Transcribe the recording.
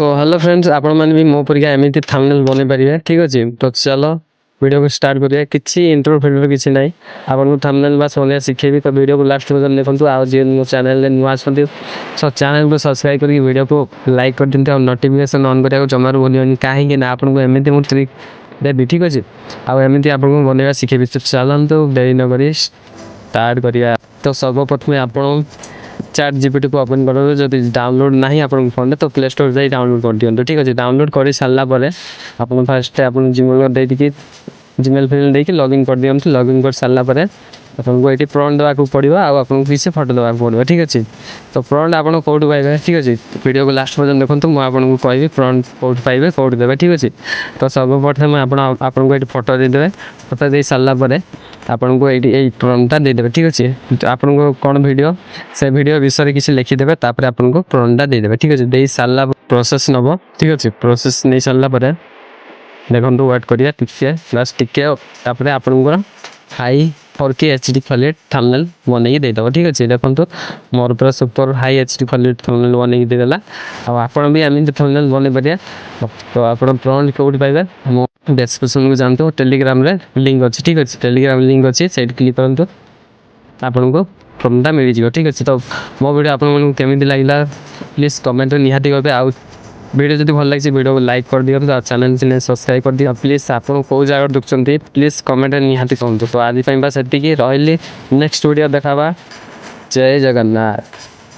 So hello friends आपण मैंने भी मो परिका एमती थंबनेल बने पारे ठीक अच्छे। तो चलो वीडियो को स्टार्ट करिए। किसी इंट्रो फिल्टर किसी ना आपको थंबनेल बास बनिया शिखेबी। तो वीडियो को लास्ट पर्यटन देखो। आज जी मो चैनल नुआ सो चैनल को सब्सक्राइब करके वीडियो को लाइक कर दिखाते और नोटिफिकेशन ऑन करा जमार भूल कहीं आपको एमती मुझे ट्रिक देवी ठीक अच्छे। आमती आपको बनवा शिखेबी। तो चलते देरी नक स्टार्ट करिया। तो सर्वप्रथम आप चैट जीपीटी को ओपन करो। जब डाउनलोड ना आप फोन तो प्ले स्टोर जाए डाउनलोड कर दिखाँ ठीक अच्छे। डाउनलोड कर सारापर आप फास्ट आप जीमेल देखिए जीमेल फिमेल देखिए लॉगिन कर दिखाँ। लॉगिन कर सारापर आपको ये प्रॉम्प्ट देवाक पड़ो आपको किसी फोटो देवाक पड़ो ठीक अच्छे। तो प्रॉम्प्ट आप कौट पाइबे ठीक अच्छे। वीडियो को लास्ट पर्यटन देखो मुझे कहि प्रॉम्प्ट कौट पाइबे कौट देवे ठीक अच्छे। तो सर्वप्रथम आपको ये फोटो देदेवे। फोटो दे सारापर आपन को ये प्रॉम्प्टटा देदेवे ठीक अच्छे। आपन को कौन वीडियो से वीडियो विषय किसी लिखिदेवे तापर आपन को प्रॉम्प्टटा देदेवे ठीक अच्छे। दे सारा प्रोसेस नब ठीक अच्छे। प्रोसेस नहीं सारापर देखो वेट करिए टिके प्लस टिके आपन high 4K HD quality thumbnail बनई देदेव ठीक अच्छे। देखो मोर पूरा super high HD quality thumbnail बनई देदेला। आपन भी एमती थंबनेल बन पारे। तो आप प्रॉम्प्ट कौट पाइबे मो डिस्क्रिप्शन को जानते हो टेलीग्राम रे लिंक अच्छे ठीक अच्छे। टेलीग्राम लिंक अच्छे से क्लिक करूँ आपन को प्रॉम्प्टटा मिल जाए ठीक अच्छे। तो मो वीडियो आपमती लगे प्लीज कमेंट निहाती करेंगे। आउ वीडियो जब भल लगे वीडियो को लाइक कर दिखाँ। तो चैनल सब्सक्राइब कर दिखाँ प्लीज। आप कौ जगह देखते प्लीज कमेंट निहाती कहतु। तो आज बस ये रही नेक्स्ट वीडियो देखा। जय जगन्नाथ।